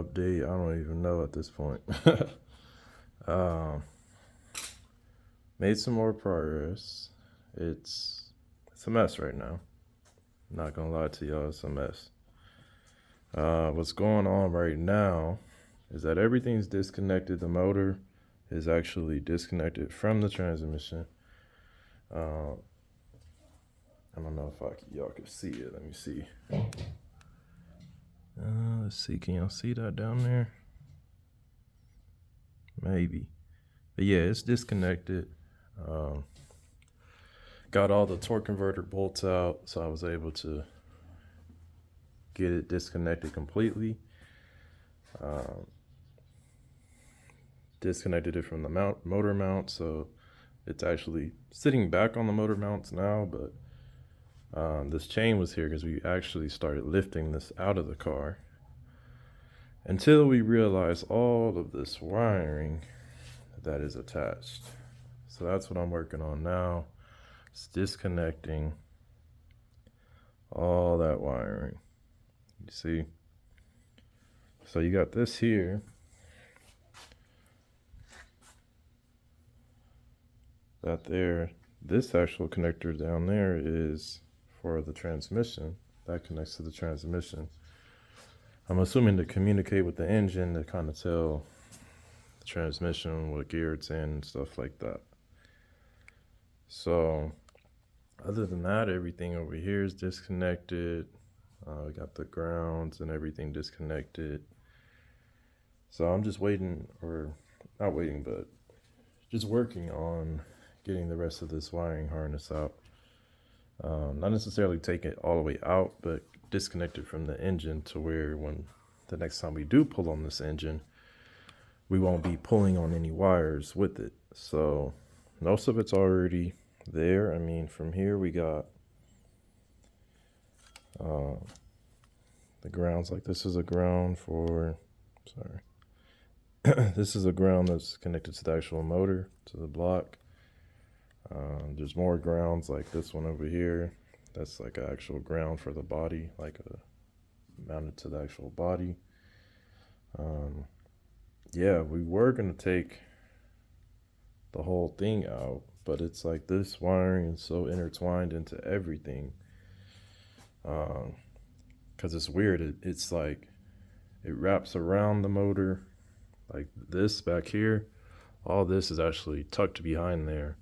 update. I don't even know at this point. um, Made some more progress. It's a mess right now. I'm not gonna lie to y'all, it's a mess. What's going on right now is that everything's disconnected. The motor is actually disconnected from the transmission. Uh, I don't know if y'all can see it. Let me see. Let's see. Can y'all see that down there? Maybe. But yeah, it's disconnected. Got all the torque converter bolts out, so I was able to get it disconnected completely. Disconnected it from the motor mount, so it's actually sitting back on the motor mounts now, but this chain was here because we actually started lifting this out of the car until we realized all of this wiring that is attached. So that's what I'm working on now. It's disconnecting all that wiring. You see? So you got this here. That there. This actual connector down there is for the transmission. That connects to the transmission. I'm assuming to communicate with the engine to kind of tell the transmission what gear it's in and stuff like that. So other than that, everything over here is disconnected. We got the grounds and everything disconnected. So I'm just waiting, or not waiting, but just working on getting the rest of this wiring harness out. Not necessarily take it all the way out, but disconnect it from the engine to where when the next time we do pull on this engine, we won't be pulling on any wires with it. So most of it's already there. I mean, from here we got the grounds. Like this is a ground for, this is a ground that's connected to the actual motor, to the block. There's more grounds like this one over here. That's like an actual ground for the body, like mounted to the actual body. Yeah, we were gonna take the whole thing out, but it's like this wiring is so intertwined into everything. Cause it's weird. It's like it wraps around the motor, like this back here. All this is actually tucked behind there.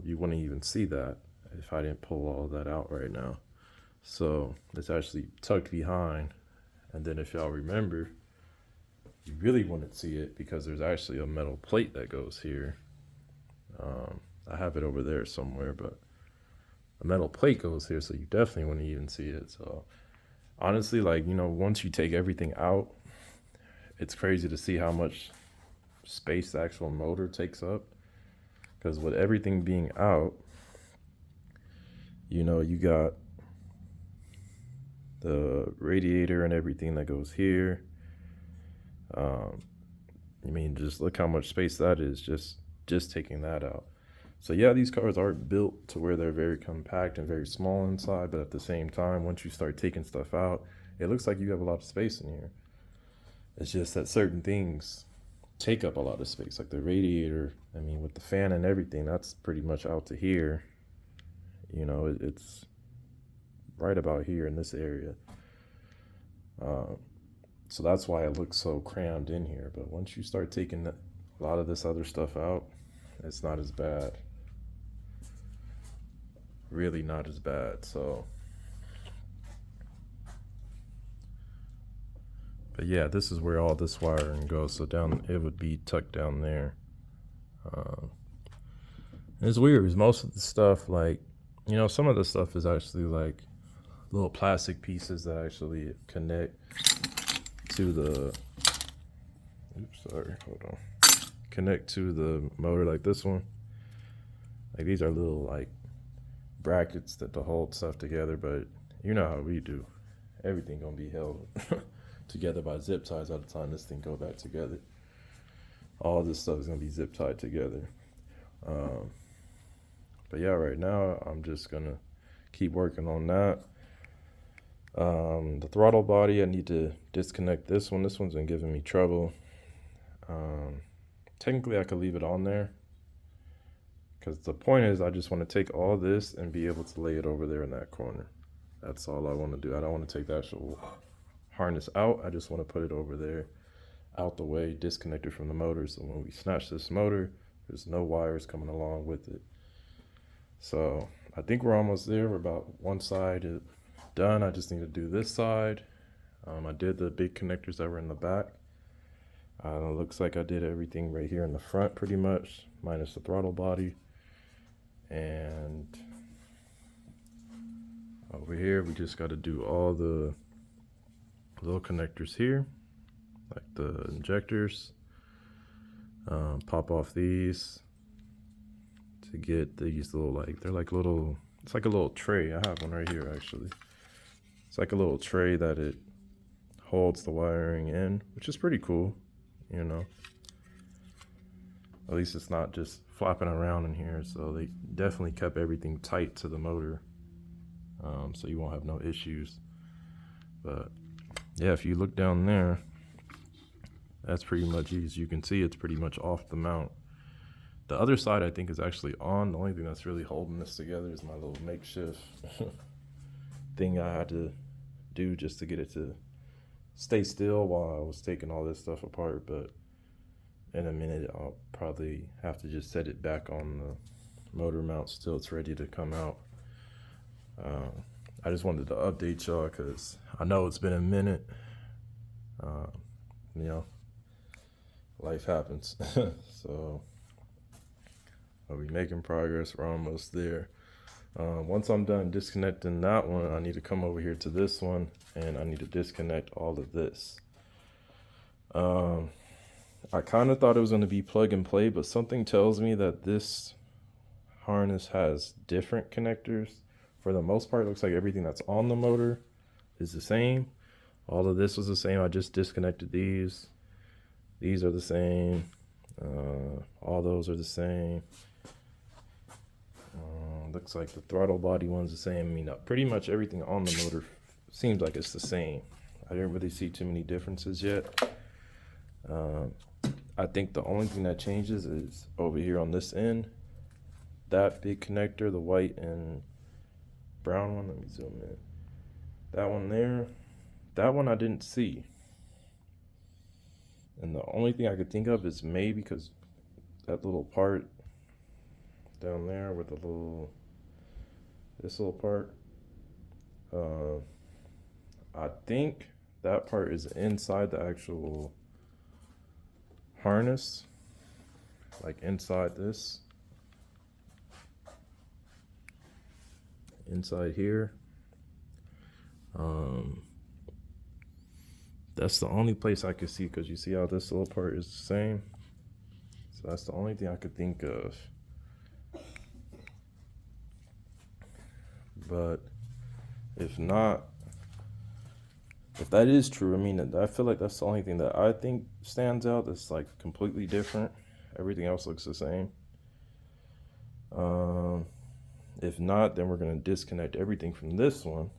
You wouldn't even see that if I didn't pull all of that out right now. So it's actually tucked behind. And then if y'all remember, you really wouldn't see it because there's actually a metal plate that goes here. I have it over there somewhere, but a metal plate goes here, so you definitely wouldn't even see it. So honestly, like, once you take everything out, it's crazy to see how much space the actual motor takes up. Because with everything being out, you got the radiator and everything that goes here. I mean, just look how much space that is, just taking that out. So yeah, these cars aren't built to where they're very compact and very small inside, but at the same time, once you start taking stuff out, it looks like you have a lot of space in here. It's just that certain things take up a lot of space, like the radiator. I mean, with the fan and everything, that's pretty much out to here. It's right about here in this area. So that's why it looks so crammed in here. But once you start taking a lot of this other stuff out, it's not as bad. Really not as bad. So, but yeah, this is where all this wiring goes. So it would be tucked down there. It's weird because most of the stuff, like, some of the stuff is actually like little plastic pieces that actually connect to the, connect to the motor, like this one. Like these are little like brackets that to hold stuff together, but you know how we do. Everything gonna be held together by zip ties by the time this thing go back together. All this stuff is gonna be zip tied together. But yeah, right now I'm just gonna keep working on that. The throttle body, I need to disconnect this one. This one's been giving me trouble. Technically I could leave it on there, because the point is I just want to take all this and be able to lay it over there in that corner. That's all I want to do. I don't want to take the actual harness out. I just want to put it over there, out the way, disconnected from the motor, so when we snatch this motor, there's no wires coming along with it. So I think we're almost there. We're about one side done. I just need to do this side. I did the big connectors that were in the back. It looks like I did everything right here in the front pretty much, minus the throttle body. And over here, we just got to do all the little connectors here, like the injectors. Pop off these to get these little, like, they're like little, it's like a little tray. I have one right here actually. It's like a little tray that it holds the wiring in, which is pretty cool, you know. At least it's not just flapping around in here. So they definitely kept everything tight to the motor, so you won't have no issues. But yeah, if you look down there, that's pretty much, as you can see, it's pretty much off the mount. The other side I think is actually on. The only thing that's really holding this together is my little makeshift thing I had to do just to get it to stay still while I was taking all this stuff apart. But in a minute I'll probably have to just set it back on the motor mount till it's ready to come out. I just wanted to update y'all because I know it's been a minute. You know, life happens. So are we making progress? We're almost there. Once I'm done disconnecting that one, I need to come over here to this one and I need to disconnect all of this. I kind of thought it was going to be plug and play, but something tells me that this harness has different connectors. For the most part, it looks like everything that's on the motor is the same. All of this was the same. I just disconnected these. These are the same. All those are the same. Looks like the throttle body one's the same. I mean, pretty much everything on the motor seems like it's the same. I didn't really see too many differences yet. I think the only thing that changes is over here on this end. That big connector, the white and brown one, let me zoom in. That one there, that one I didn't see. And the only thing I could think of is maybe because that little part down there with the little, this little part, I think that part is inside the actual harness, like inside this, inside here. That's the only place I could see, because you see how this little part is the same. So that's the only thing I could think of. But if not, if that is true, I mean, I feel like that's the only thing that I think stands out that's like completely different. Everything else looks the same. If not, then we're going to disconnect everything from this one,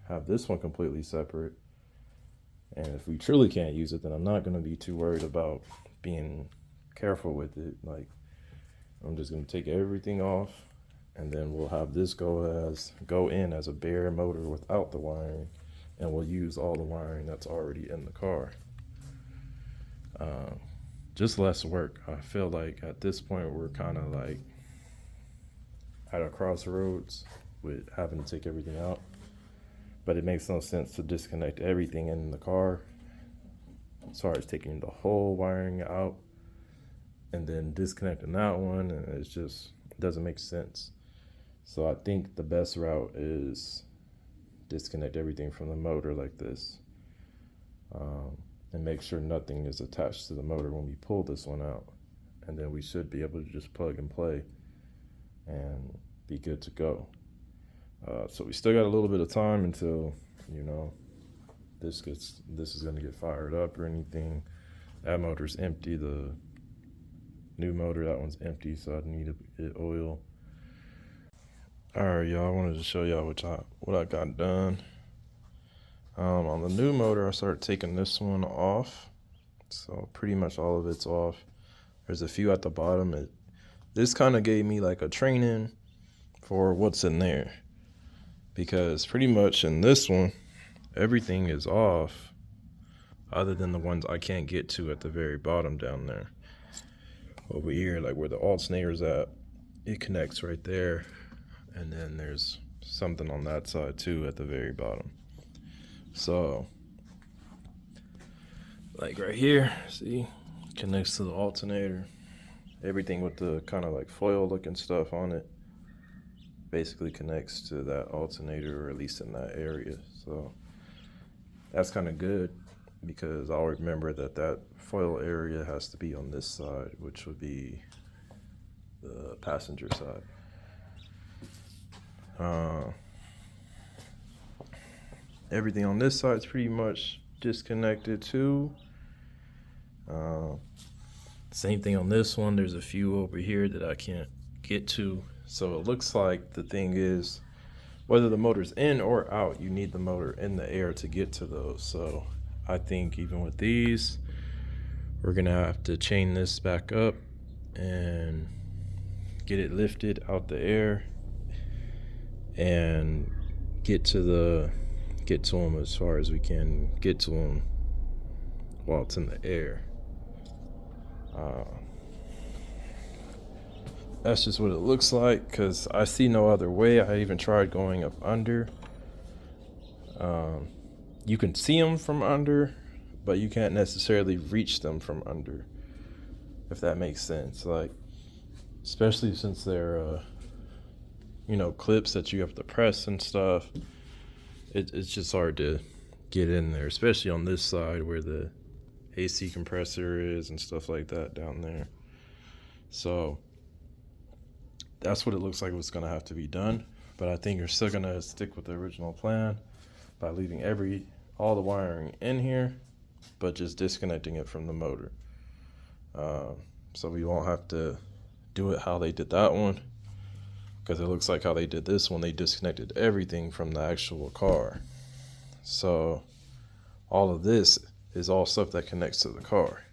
have this one completely separate. And if we truly can't use it, then I'm not going to be too worried about being careful with it. Like, I'm just going to take everything off, and then we'll have this go in as a bare motor without the wiring, and we'll use all the wiring that's already in the car. Just less work. I feel like at this point we're kind of like at a crossroads with having to take everything out. But it makes no sense to disconnect everything in the car as far as taking the whole wiring out and then disconnecting that one, and it doesn't make sense. So I think the best route is disconnect everything from the motor like this, and make sure nothing is attached to the motor when we pull this one out, and then we should be able to just plug and play and be good to go. So we still got a little bit of time until, you know, this is going to get fired up or anything. That motor's empty. The new motor, that one's empty, so I need it oil. All right, y'all, I wanted to show y'all what I got done. On the new motor, I started taking this one off. So pretty much all of it's off. There's a few at the bottom. This kind of gave me like a training for what's in there. Because pretty much in this one, everything is off other than the ones I can't get to at the very bottom down there. Over here, like where the alternator's at, it connects right there. And then there's something on that side too at the very bottom. So, like right here, see, connects to the alternator. Everything with the kind of like foil looking stuff on it basically connects to that alternator, or at least in that area. So that's kind of good, because I'll remember that foil area has to be on this side, which would be the passenger side. Everything on this side is pretty much disconnected too. Same thing on this one. There's a few over here that I can't get to. So it looks like the thing is, whether the motor's in or out, you need the motor in the air to get to those. So I think even with these, we're gonna have to chain this back up and get it lifted out the air and get to them as far as we can get to them while it's in the air. That's just what it looks like, because I see no other way. I even tried going up under. You can see them from under, but you can't necessarily reach them from under, if that makes sense. Like, especially since they're clips that you have to press and stuff, it's just hard to get in there, especially on this side where the AC compressor is and stuff like that down there. So that's what it looks like was gonna have to be done. But I think you're still gonna stick with the original plan by leaving all the wiring in here, but just disconnecting it from the motor. So we won't have to do it how they did that one, because it looks like how they did this one, they disconnected everything from the actual car. So all of this is all stuff that connects to the car.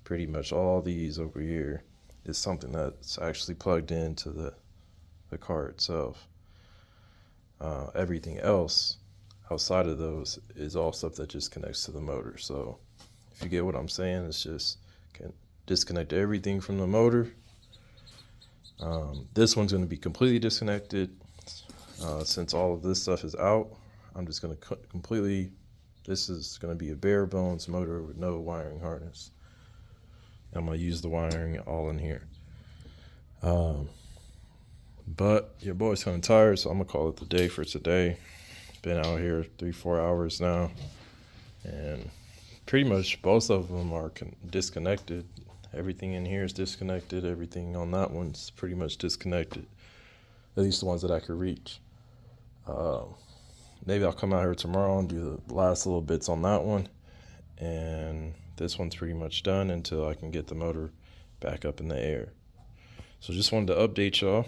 Pretty much all these over here is something that's actually plugged into the car itself. Everything else outside of those is all stuff that just connects to the motor. So if you get what I'm saying, it's just can disconnect everything from the motor. This one's going to be completely disconnected. Since all of this stuff is out, I'm just going to this is going to be a bare bones motor with no wiring harness. I'm going to use the wiring all in here. But your boy's kind of tired, so I'm going to call it the day for today. Been out here 3-4 hours now, and pretty much both of them are disconnected. Everything in here is disconnected. Everything on that one's pretty much disconnected, at least the ones that I could reach. Maybe I'll come out here tomorrow and do the last little bits on that one, and this one's pretty much done until I can get the motor back up in the air. So just wanted to update y'all.